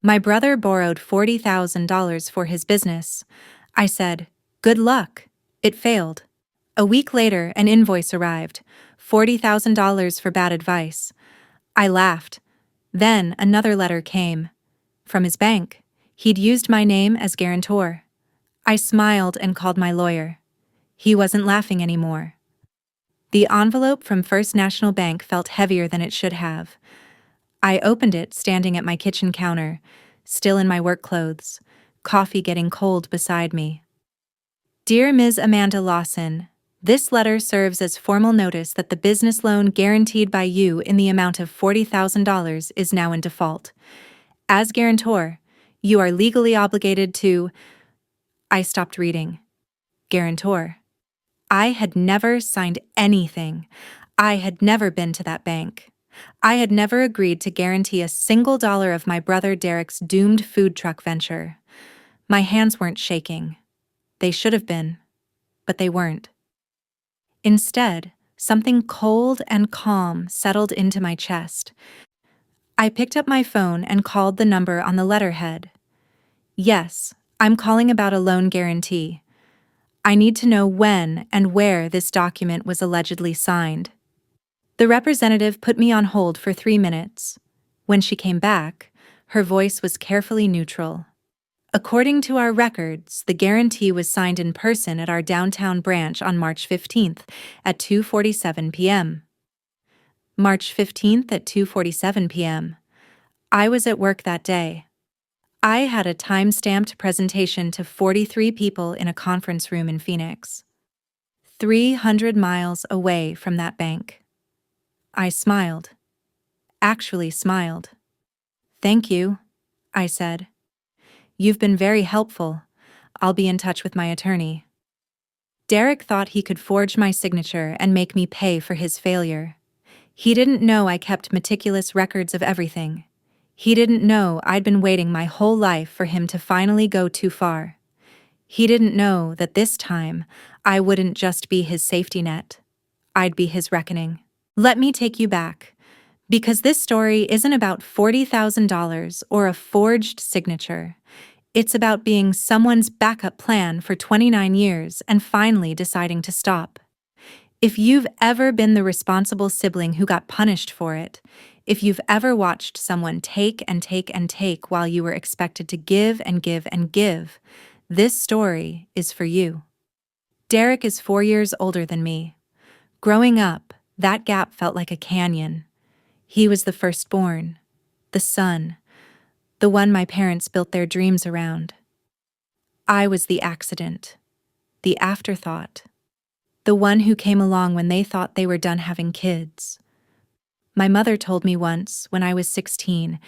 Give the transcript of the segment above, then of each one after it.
My brother borrowed $40,000 for his business. I said, "Good luck." It failed. A week later, an invoice arrived, $40,000 for bad advice. I laughed. Then another letter came. From his bank. He'd used my name as guarantor. I smiled and called my lawyer. He wasn't laughing anymore. The envelope from First National Bank felt heavier than it should have. I opened it standing at my kitchen counter, still in my work clothes, coffee getting cold beside me. Dear Ms. Amanda Lawson, this letter serves as formal notice that the business loan guaranteed by you in the amount of $40,000 is now in default. As guarantor, you are legally obligated to... I stopped reading. Guarantor. I had never signed anything. I had never been to that bank. I had never agreed to guarantee a single dollar of my brother Derek's doomed food truck venture. My hands weren't shaking. They should have been, but they weren't. Instead, something cold and calm settled into my chest. I picked up my phone and called the number on the letterhead. Yes, I'm calling about a loan guarantee. I need to know when and where this document was allegedly signed. The representative put me on hold for 3 minutes. When she came back, her voice was carefully neutral. According to our records, the guarantee was signed in person at our downtown branch on March 15th at 2:47 p.m. March 15th at 2:47 p.m. I was at work that day. I had a time-stamped presentation to 43 people in a conference room in Phoenix, 300 miles away from that bank. I smiled. Actually smiled. "Thank you," I said. "You've been very helpful. I'll be in touch with my attorney." Derek thought he could forge my signature and make me pay for his failure. He didn't know I kept meticulous records of everything. He didn't know I'd been waiting my whole life for him to finally go too far. He didn't know that this time I wouldn't just be his safety net. I'd be his reckoning. Let me take you back, because this story isn't about $40,000 or a forged signature. It's about being someone's backup plan for 29 years and finally deciding to stop. If you've ever been the responsible sibling who got punished for it, if you've ever watched someone take and take and take while you were expected to give and give and give, this story is for you. Derek is 4 years older than me. Growing up, that gap felt like a canyon. He was the firstborn, the son, the one my parents built their dreams around. I was the accident, the afterthought, the one who came along when they thought they were done having kids. My mother told me once, when I was 16,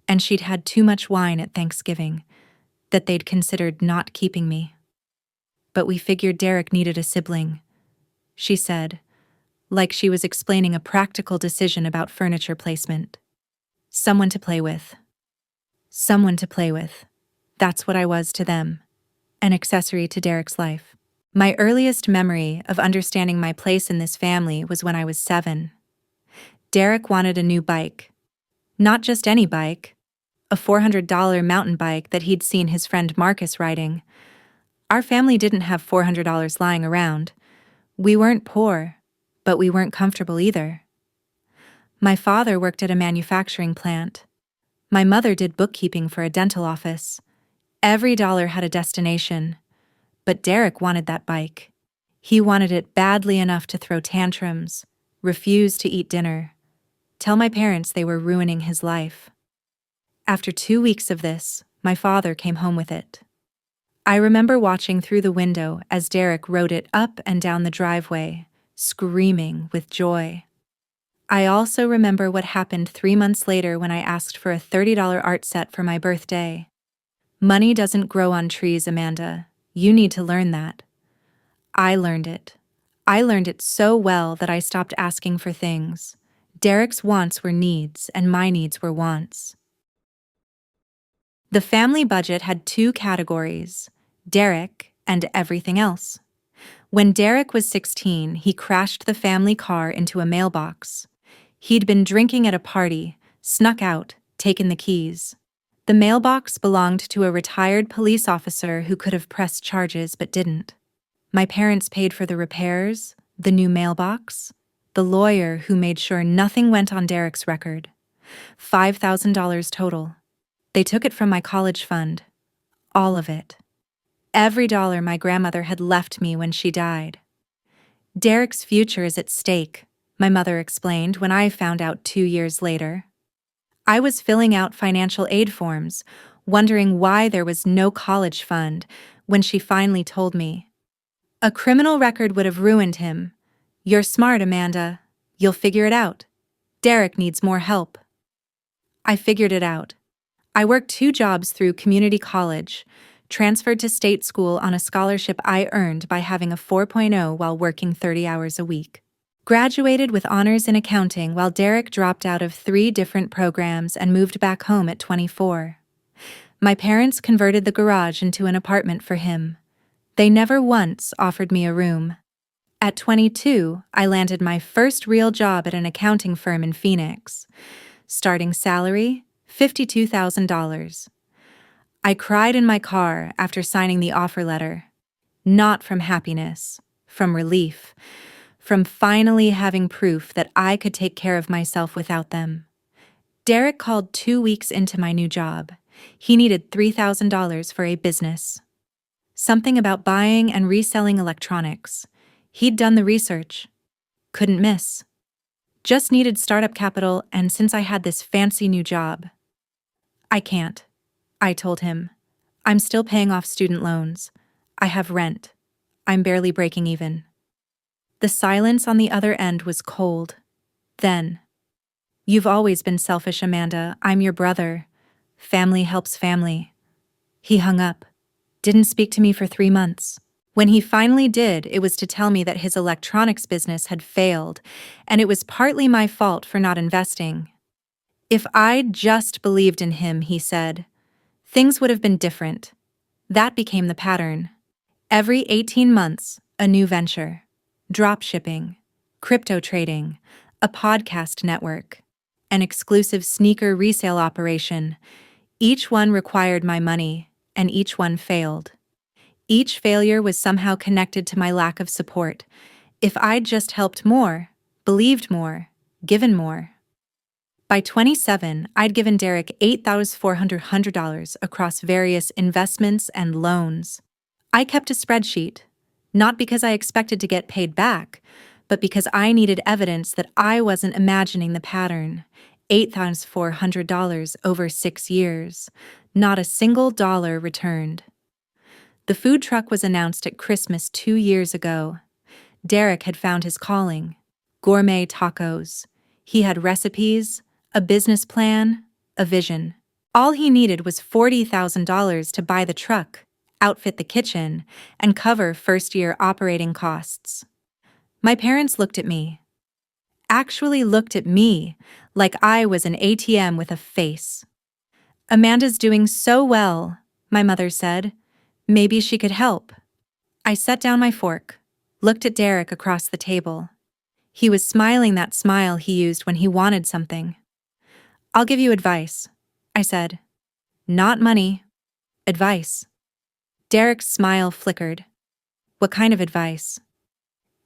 and she'd had too much wine at Thanksgiving, that they'd considered not keeping me. But we figured Derek needed a sibling, she said, like she was explaining a practical decision about furniture placement. Someone to play with. Someone to play with. That's what I was to them. An accessory to Derek's life. My earliest memory of understanding my place in this family was when I was 7. Derek wanted a new bike. Not just any bike. A $400 mountain bike that he'd seen his friend Marcus riding. Our family didn't have $400 lying around. We weren't poor, but we weren't comfortable either. My father worked at a manufacturing plant. My mother did bookkeeping for a dental office. Every dollar had a destination. But Derek wanted that bike. He wanted it badly enough to throw tantrums, refuse to eat dinner, tell my parents they were ruining his life. After 2 weeks of this, my father came home with it. I remember watching through the window as Derek rode it up and down the driveway, screaming with joy. I also remember what happened 3 months later when I asked for a $30 art set for my birthday. Money doesn't grow on trees, Amanda. You need to learn that. I learned it. I learned it so well that I stopped asking for things. Derek's wants were needs, and my needs were wants. The family budget had 2 categories, Derek and everything else. When Derek was 16, he crashed the family car into a mailbox. He'd been drinking at a party, snuck out, taken the keys. The mailbox belonged to a retired police officer who could have pressed charges but didn't. My parents paid for the repairs, the new mailbox, the lawyer who made sure nothing went on Derek's record. $5,000 total. They took it from my college fund. All of it. Every dollar my grandmother had left me when she died. Derek's future is at stake, my mother explained when I found out 2 years later. I was filling out financial aid forms, wondering why there was no college fund, when she finally told me. A criminal record would have ruined him. You're smart, Amanda. You'll figure it out. Derek needs more help. I figured it out. I worked 2 jobs through community college, transferred to state school on a scholarship I earned by having a 4.0 while working 30 hours a week. Graduated with honors in accounting while Derek dropped out of 3 different programs and moved back home at 24. My parents converted the garage into an apartment for him. They never once offered me a room. At 22, I landed my first real job at an accounting firm in Phoenix. Starting salary, $52,000. I cried in my car after signing the offer letter. Not from happiness, from relief, from finally having proof that I could take care of myself without them. Derek called 2 weeks into my new job. He needed $3,000 for a business. Something about buying and reselling electronics. He'd done the research. Couldn't miss. Just needed startup capital, and since I had this fancy new job. I can't, I told him. I'm still paying off student loans. I have rent. I'm barely breaking even. The silence on the other end was cold. Then, "You've always been selfish, Amanda. I'm your brother. Family helps family." He hung up. Didn't speak to me for 3 months. When he finally did, it was to tell me that his electronics business had failed, and it was partly my fault for not investing. If I'd just believed in him, he said, things would have been different. That became the pattern. Every 18 months, a new venture. Drop shipping, crypto trading, a podcast network, an exclusive sneaker resale operation. Each one required my money, and each one failed. Each failure was somehow connected to my lack of support. If I'd just helped more, believed more, given more. By 27, I'd given Derek $8,400 across various investments and loans. I kept a spreadsheet, not because I expected to get paid back, but because I needed evidence that I wasn't imagining the pattern. $8,400 over 6 years. Not a single dollar returned. The food truck was announced at Christmas 2 years ago. Derek had found his calling. Gourmet tacos. He had recipes, a business plan, a vision. All he needed was $40,000 to buy the truck, outfit the kitchen, and cover first-year operating costs. My parents looked at me. Actually looked at me like I was an ATM with a face. "Amanda's doing so well," my mother said. "Maybe she could help." I set down my fork, looked at Derek across the table. He was smiling that smile he used when he wanted something. "I'll give you advice," I said. "Not money. Advice." Derek's smile flickered. "What kind of advice?"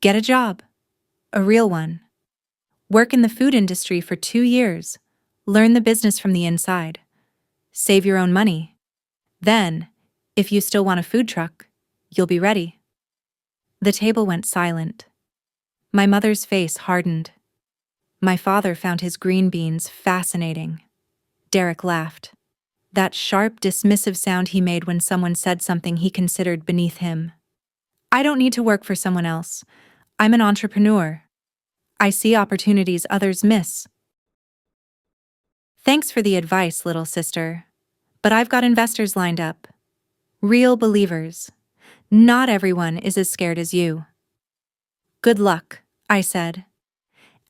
"Get a job. A real one. Work in the food industry for 2 years. Learn the business from the inside. Save your own money. Then, if you still want a food truck, you'll be ready." The table went silent. My mother's face hardened. My father found his green beans fascinating. Derek laughed. That sharp, dismissive sound he made when someone said something he considered beneath him. "I don't need to work for someone else. I'm an entrepreneur. I see opportunities others miss." "Thanks for the advice, little sister. But I've got investors lined up. Real believers. Not everyone is as scared as you." "Good luck," I said.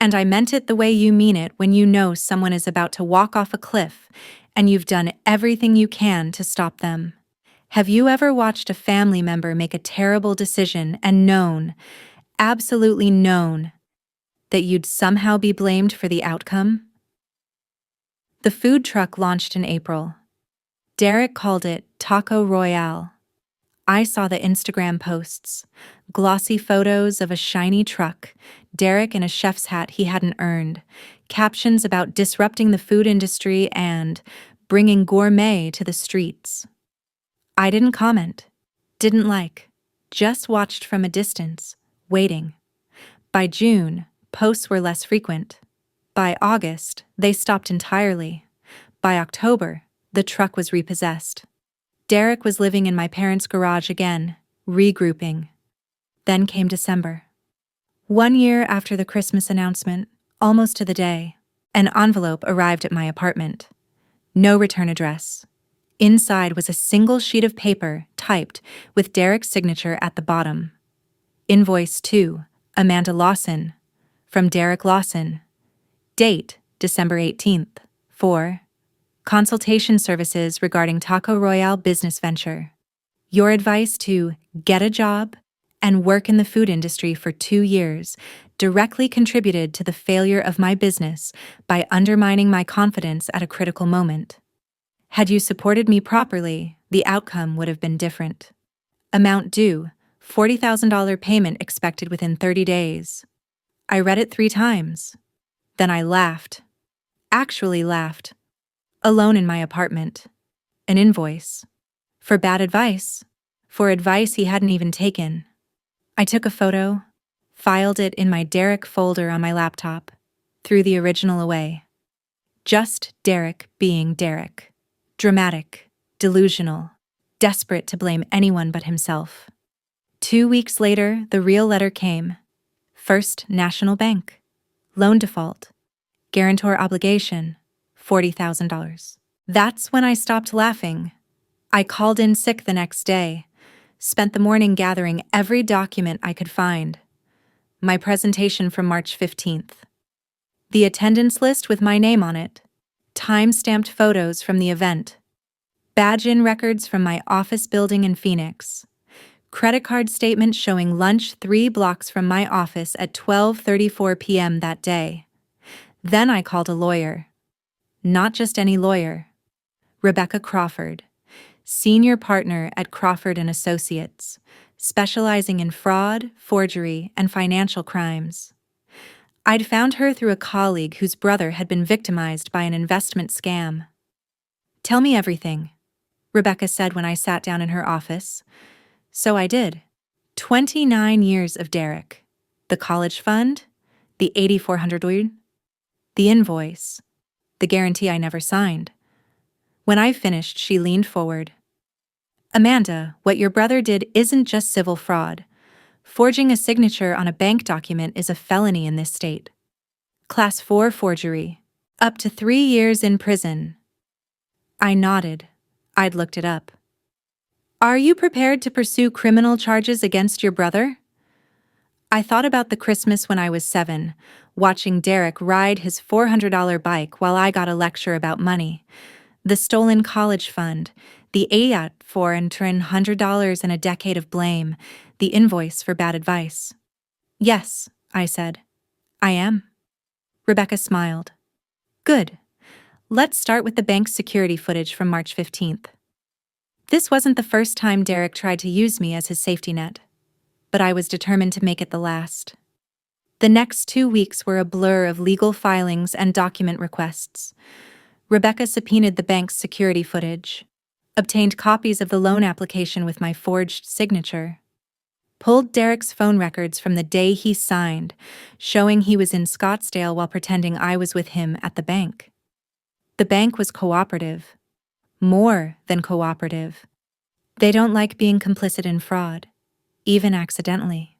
And I meant it the way you mean it when you know someone is about to walk off a cliff and you've done everything you can to stop them. Have you ever watched a family member make a terrible decision and known, absolutely known, that you'd somehow be blamed for the outcome? The food truck launched in April. Derek called it Taco Royale. I saw the Instagram posts. Glossy photos of a shiny truck, Derek in a chef's hat he hadn't earned, captions about disrupting the food industry and bringing gourmet to the streets. I didn't comment, didn't like, just watched from a distance, waiting. By June, posts were less frequent. By August, they stopped entirely. By October, the truck was repossessed. Derek was living in my parents' garage again, regrouping. Then came December. 1 year after the Christmas announcement, almost to the day, an envelope arrived at my apartment. No return address. Inside was a single sheet of paper typed with Derek's signature at the bottom. Invoice to Amanda Lawson, from Derek Lawson. Date, December 18th, for consultation services regarding Taco Royale business venture. Your advice to get a job and work in the food industry for 2 years directly contributed to the failure of my business by undermining my confidence at a critical moment. Had you supported me properly, the outcome would have been different. Amount due, $40,000 payment expected within 30 days. I read it 3 times. Then I laughed. Actually laughed. Alone in my apartment. An invoice. For bad advice. For advice he hadn't even taken. I took a photo, filed it in my Derek folder on my laptop, threw the original away. Just Derek being Derek. Dramatic, delusional, desperate to blame anyone but himself. 2 weeks later, the real letter came. First National Bank. Loan default. Guarantor obligation. $40,000. That's when I stopped laughing. I called in sick the next day. Spent the morning gathering every document I could find. My presentation from March 15th. The attendance list with my name on it. Time-stamped photos from the event. Badge-in records from my office building in Phoenix. Credit card statement showing lunch 3 blocks from my office at 12:34 p.m. that day. Then I called a lawyer. Not just any lawyer. Rebecca Crawford, senior partner at Crawford & Associates, specializing in fraud, forgery, and financial crimes. I'd found her through a colleague whose brother had been victimized by an investment scam. Tell me everything, Rebecca said when I sat down in her office. So I did. 29 years of Derek. The college fund, the $8,400, the invoice, the guarantee I never signed. When I finished, she leaned forward. Amanda, what your brother did isn't just civil fraud. Forging a signature on a bank document is a felony in this state. Class 4 forgery. Up to 3 years in prison. I nodded. I'd looked it up. Are you prepared to pursue criminal charges against your brother? I thought about the Christmas when I was 7, watching Derek ride his $400 bike while I got a lecture about money. The stolen college fund, the $8,400 and a decade of blame, the invoice for bad advice. Yes, I said. I am. Rebecca smiled. Good. Let's start with the bank's security footage from March 15th. This wasn't the first time Derek tried to use me as his safety net, but I was determined to make it the last. The next 2 weeks were a blur of legal filings and document requests. Rebecca subpoenaed the bank's security footage, obtained copies of the loan application with my forged signature, pulled Derek's phone records from the day he signed, showing he was in Scottsdale while pretending I was with him at the bank. The bank was cooperative. More than cooperative. They don't like being complicit in fraud, even accidentally.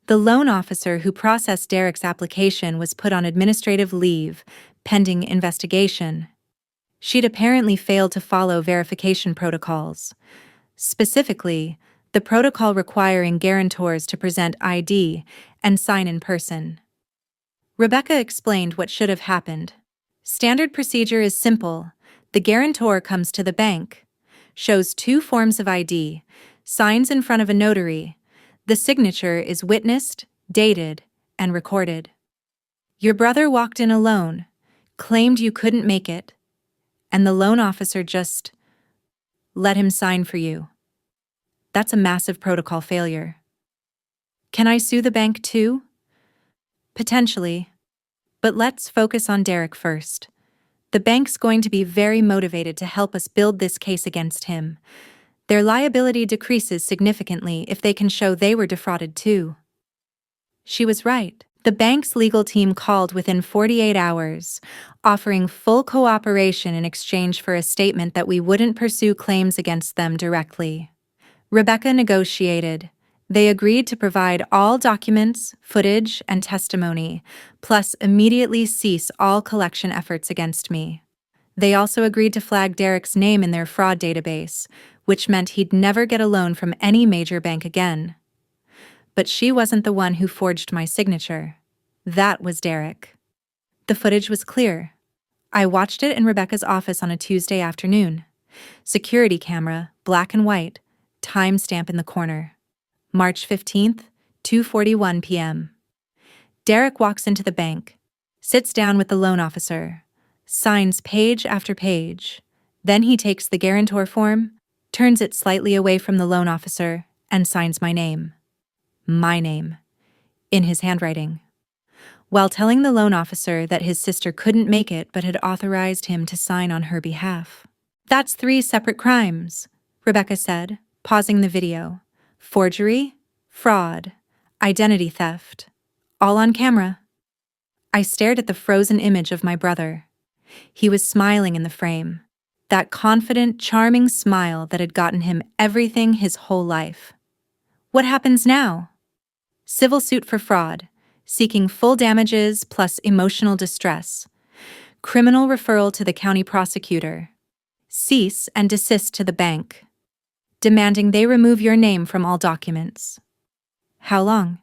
The loan officer who processed Derek's application was put on administrative leave, pending investigation. She'd apparently failed to follow verification protocols. Specifically, the protocol requiring guarantors to present ID and sign in person. Rebecca explained what should have happened. Standard procedure is simple. The guarantor comes to the bank, shows 2 forms of ID, signs in front of a notary. The signature is witnessed, dated, and recorded. Your brother walked in alone, claimed you couldn't make it, and the loan officer just let him sign for you. That's a massive protocol failure. Can I sue the bank too? Potentially. But let's focus on Derek first. The bank's going to be very motivated to help us build this case against him. Their liability decreases significantly if they can show they were defrauded too. She was right. The bank's legal team called within 48 hours, offering full cooperation in exchange for a statement that we wouldn't pursue claims against them directly. Rebecca negotiated. They agreed to provide all documents, footage, and testimony, plus immediately cease all collection efforts against me. They also agreed to flag Derek's name in their fraud database, which meant he'd never get a loan from any major bank again. But she wasn't the one who forged my signature. That was Derek. The footage was clear. I watched it in Rebecca's office on a Tuesday afternoon. Security camera, black and white, timestamp in the corner. March 15th, 2:41 p.m. Derek walks into the bank, sits down with the loan officer, signs page after page. Then he takes the guarantor form, turns it slightly away from the loan officer, and signs my name. My name. In his handwriting. While telling the loan officer that his sister couldn't make it but had authorized him to sign on her behalf. That's 3 separate crimes, Rebecca said, pausing the video. Forgery, fraud, identity theft, all on camera. I stared at the frozen image of my brother. He was smiling in the frame, that confident, charming smile that had gotten him everything his whole life. What happens now? Civil suit for fraud, seeking full damages plus emotional distress. Criminal referral to the county prosecutor. Cease and desist to the bank. Demanding they remove your name from all documents. How long?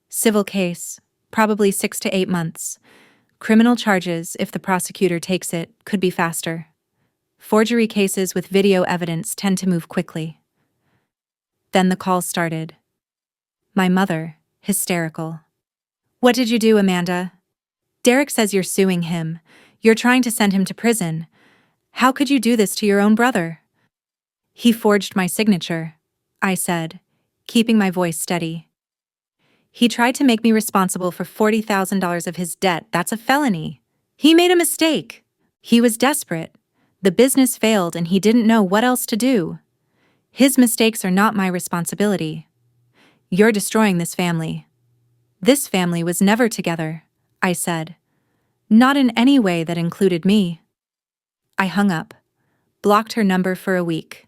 Civil case, probably 6 to 8 months. Criminal charges, if the prosecutor takes it, could be faster. Forgery cases with video evidence tend to move quickly. Then the call started. My mother, hysterical. What did you do, Amanda? Derek says you're suing him. You're trying to send him to prison. How could you do this to your own brother? He forged my signature, I said, keeping my voice steady. He tried to make me responsible for $40,000 of his debt. That's a felony. He made a mistake. He was desperate. The business failed and he didn't know what else to do. His mistakes are not my responsibility. You're destroying this family. This family was never together, I said. Not in any way that included me. I hung up, blocked her number for a week.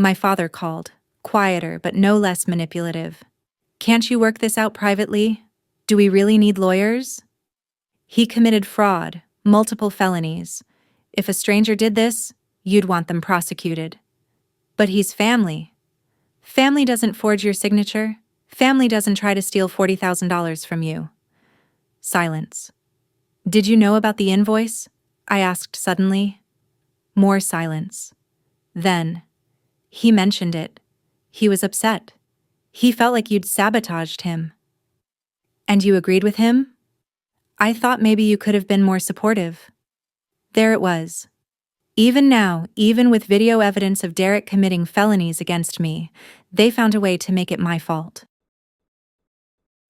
My father called, quieter but no less manipulative. Can't you work this out privately? Do we really need lawyers? He committed fraud, multiple felonies. If a stranger did this, you'd want them prosecuted. But he's family. Family doesn't forge your signature. Family doesn't try to steal $40,000 from you. Silence. Did you know about the invoice? I asked suddenly. More silence. Then, he mentioned it. He was upset. He felt like you'd sabotaged him. And you agreed with him? I thought maybe you could have been more supportive. There it was. Even now, even with video evidence of Derek committing felonies against me, they found a way to make it my fault.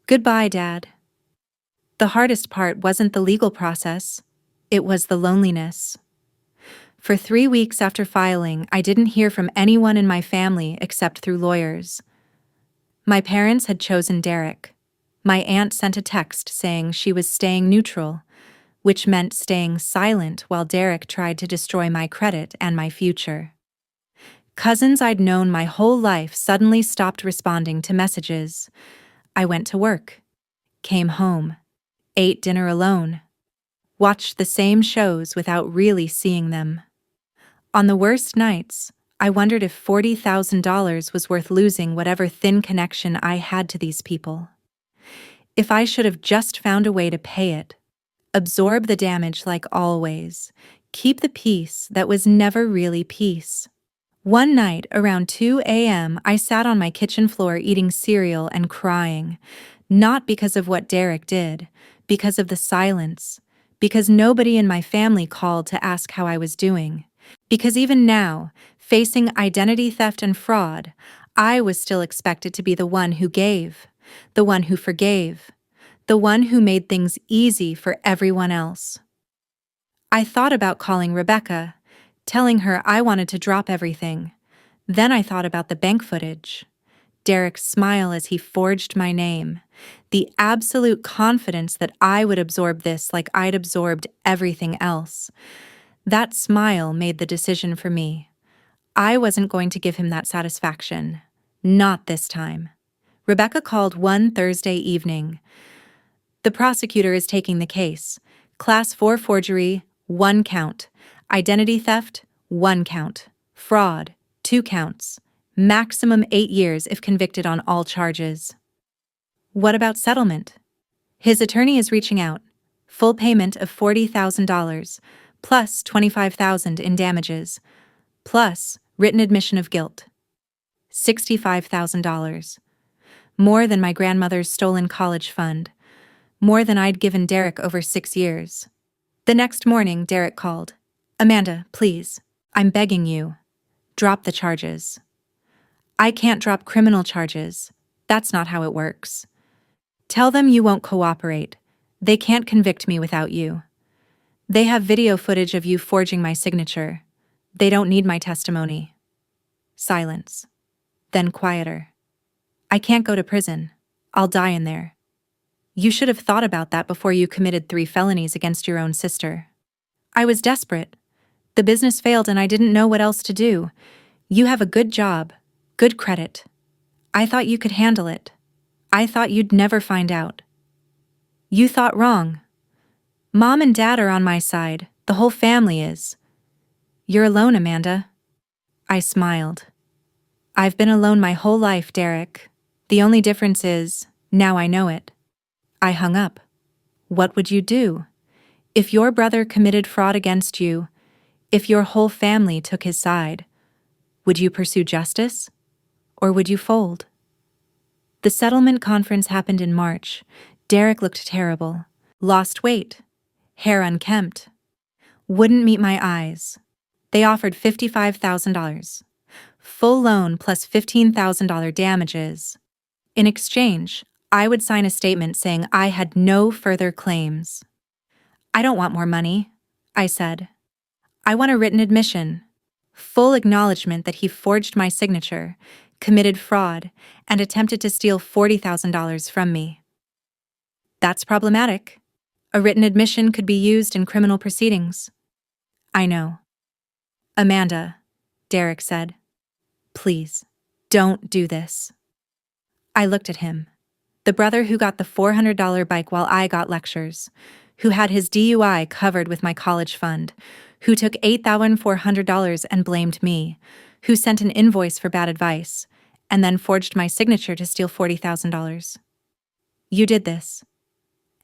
Goodbye, Dad. The hardest part wasn't the legal process. It was the loneliness. For 3 weeks after filing, I didn't hear from anyone in my family except through lawyers. My parents had chosen Derek. My aunt sent a text saying she was staying neutral, which meant staying silent while Derek tried to destroy my credit and my future. Cousins I'd known my whole life suddenly stopped responding to messages. I went to work, came home, ate dinner alone, watched the same shows without really seeing them. On the worst nights, I wondered if $40,000 was worth losing whatever thin connection I had to these people. If I should have just found a way to pay it, absorb the damage like always, keep the peace that was never really peace. One night, around 2 a.m., I sat on my kitchen floor eating cereal and crying, not because of what Derek did, because of the silence, because nobody in my family called to ask how I was doing. Because even now, facing identity theft and fraud, I was still expected to be the one who gave, the one who forgave, the one who made things easy for everyone else. I thought about calling Rebecca, telling her I wanted to drop everything. Then I thought about the bank footage. Derek's smile as he forged my name. The absolute confidence that I would absorb this like I'd absorbed everything else. That smile made the decision for me. I wasn't going to give him that satisfaction. Not this time. Rebecca called one Thursday evening. The prosecutor is taking the case. Class 4 forgery, 1 count. Identity theft, 1 count. Fraud, 2 counts. Maximum 8 years if convicted on all charges. What about settlement? His attorney is reaching out. Full payment of $40,000, plus $25,000 in damages, plus written admission of guilt. $65,000. More than my grandmother's stolen college fund. More than I'd given Derek over 6 years. The next morning, Derek called. Amanda, please. I'm begging you. Drop the charges. I can't drop criminal charges. That's not how it works. Tell them you won't cooperate. They can't convict me without you. They have video footage of you forging my signature. They don't need my testimony. Silence. Then quieter. I can't go to prison. I'll die in there. You should have thought about that before you committed 3 felonies against your own sister. I was desperate. The business failed and I didn't know what else to do. You have a good job, good credit. I thought you could handle it. I thought you'd never find out. You thought wrong. Mom and Dad are on my side. The whole family is. You're alone, Amanda. I smiled. I've been alone my whole life, Derek. The only difference is, now I know it. I hung up. What would you do? If your brother committed fraud against you, if your whole family took his side, would you pursue justice? Or would you fold? The settlement conference happened in March. Derek looked terrible. Lost weight. Hair unkempt. Wouldn't meet my eyes. They offered $55,000. Full loan plus $15,000 damages. In exchange, I would sign a statement saying I had no further claims. I don't want more money, I said. I want a written admission. Full acknowledgement that he forged my signature, committed fraud, and attempted to steal $40,000 from me. That's problematic. A written admission could be used in criminal proceedings. I know. Amanda, Derek said. Please, don't do this. I looked at him. The brother who got the $400 bike while I got lectures, who had his DUI covered with my college fund, who took $8,400 and blamed me, who sent an invoice for bad advice, and then forged my signature to steal $40,000. You did this.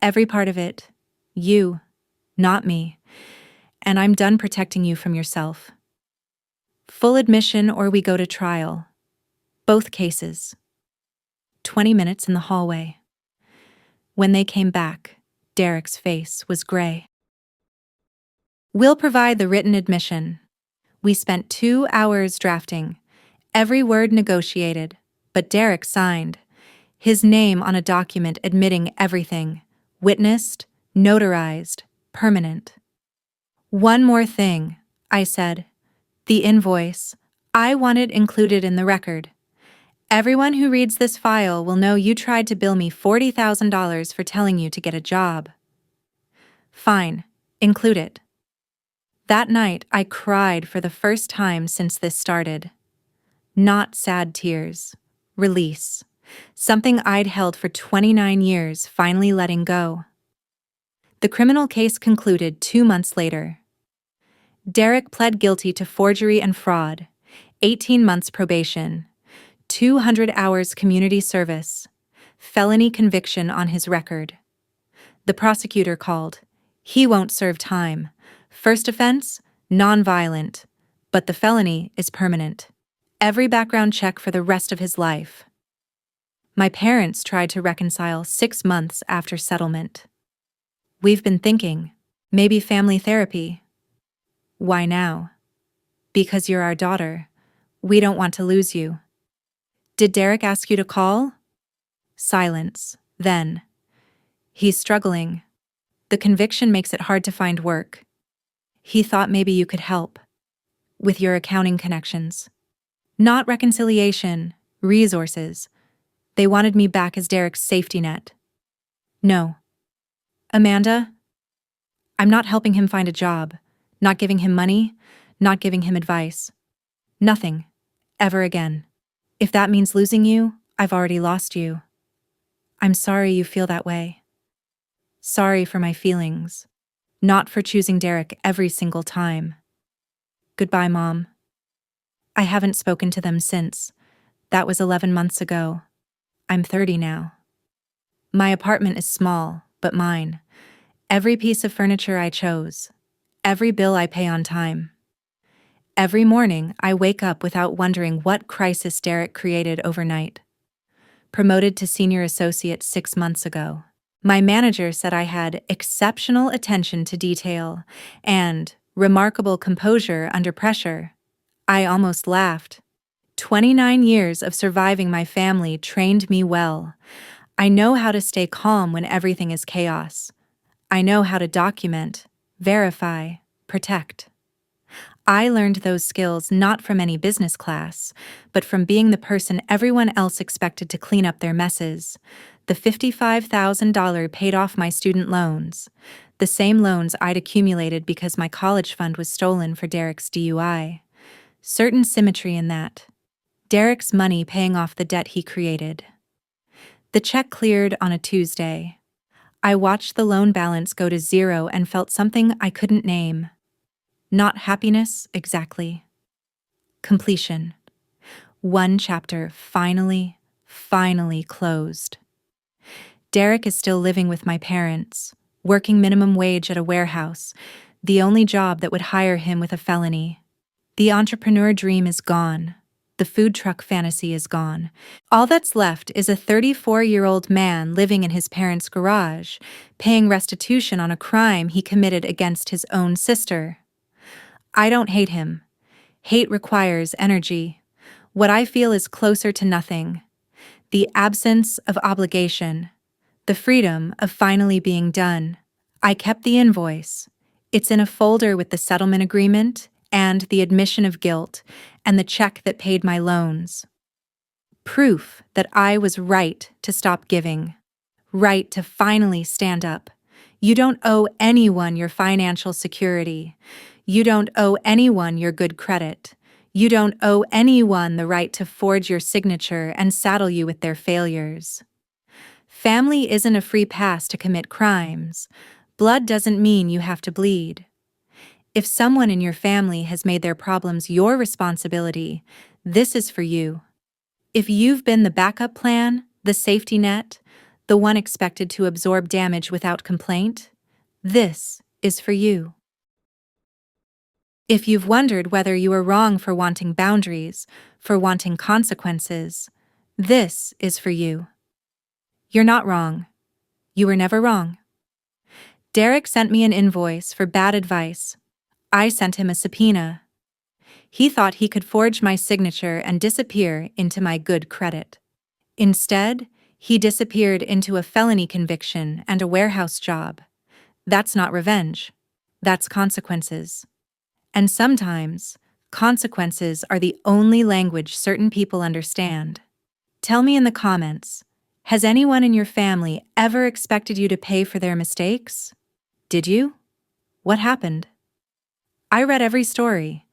Every part of it. You, not me. And I'm done protecting you from yourself. Full admission or we go to trial. Both cases. 20 minutes in the hallway. When they came back, Derek's face was gray. We'll provide the written admission. We spent 2 hours drafting, every word negotiated, but Derek signed, his name on a document admitting everything, witnessed, notarized, permanent. One more thing, I said. The invoice. I want it included in the record. Everyone who reads this file will know you tried to bill me $40,000 for telling you to get a job. Fine, include it. That night, I cried for the first time since this started. Not sad tears. Release. Something I'd held for 29 years finally letting go. The criminal case concluded 2 months later. Derek pled guilty to forgery and fraud, 18 months probation, 200 hours community service, felony conviction on his record. The prosecutor called. He won't serve time. First offense, non-violent, but the felony is permanent. Every background check for the rest of his life. My parents tried to reconcile 6 months after settlement. We've been thinking, Maybe family therapy. Why now? Because you're our daughter. We don't want to lose you. Did Derek ask you to call? Silence. Then. He's struggling. The conviction makes it hard to find work. He thought maybe you could help. With your accounting connections. Not reconciliation, resources. They wanted me back as Derek's safety net. No. Amanda? I'm not helping him find a job, not giving him money, not giving him advice. Nothing. Ever again. If that means losing you, I've already lost you. I'm sorry you feel that way. Sorry for my feelings. Not for choosing Derek every single time. Goodbye, Mom. I haven't spoken to them since. That was 11 months ago. I'm 30 now. My apartment is small, but mine. Every piece of furniture I chose. Every bill I pay on time. Every morning, I wake up without wondering what crisis Derek created overnight. Promoted to senior associate 6 months ago. My manager said I had exceptional attention to detail and remarkable composure under pressure. I almost laughed. 29 years of surviving my family trained me well. I know how to stay calm when everything is chaos. I know how to document, verify, protect. I learned those skills not from any business class, but from being the person everyone else expected to clean up their messes. The $55,000 paid off my student loans, the same loans I'd accumulated because my college fund was stolen for Derek's DUI. Certain symmetry in that. Derek's money paying off the debt he created. The check cleared on a Tuesday. I watched the loan balance go to zero and felt something I couldn't name. Not happiness, exactly. Completion. One chapter finally closed. Derek is still living with my parents, working minimum wage at a warehouse, the only job that would hire him with a felony. The entrepreneur dream is gone. The food truck fantasy is gone. All that's left is a 34-year-old man living in his parents' garage, paying restitution on a crime he committed against his own sister. I don't hate him. Hate requires energy. What I feel is closer to nothing. The absence of obligation. The freedom of finally being done. I kept the invoice. It's in a folder with the settlement agreement and the admission of guilt and the check that paid my loans. Proof that I was right to stop giving. Right to finally stand up. You don't owe anyone your financial security. You don't owe anyone your good credit. You don't owe anyone the right to forge your signature and saddle you with their failures. Family isn't a free pass to commit crimes. Blood doesn't mean you have to bleed. If someone in your family has made their problems your responsibility, this is for you. If you've been the backup plan, the safety net, the one expected to absorb damage without complaint, this is for you. If you've wondered whether you were wrong for wanting boundaries, for wanting consequences, this is for you. You're not wrong. You were never wrong. Derek sent me an invoice for bad advice. I sent him a subpoena. He thought he could forge my signature and disappear into my good credit. Instead, he disappeared into a felony conviction and a warehouse job. That's not revenge. That's consequences. And sometimes, consequences are the only language certain people understand. Tell me in the comments, has anyone in your family ever expected you to pay for their mistakes? Did you? What happened? I read every story.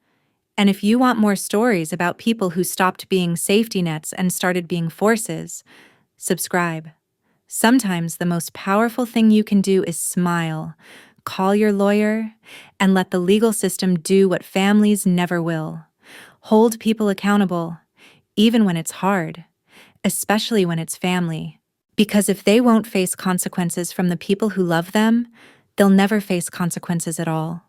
And if you want more stories about people who stopped being safety nets and started being forces, subscribe. Sometimes the most powerful thing you can do is smile, call your lawyer, and let the legal system do what families never will. Hold people accountable, even when it's hard, especially when it's family. Because if they won't face consequences from the people who love them, they'll never face consequences at all.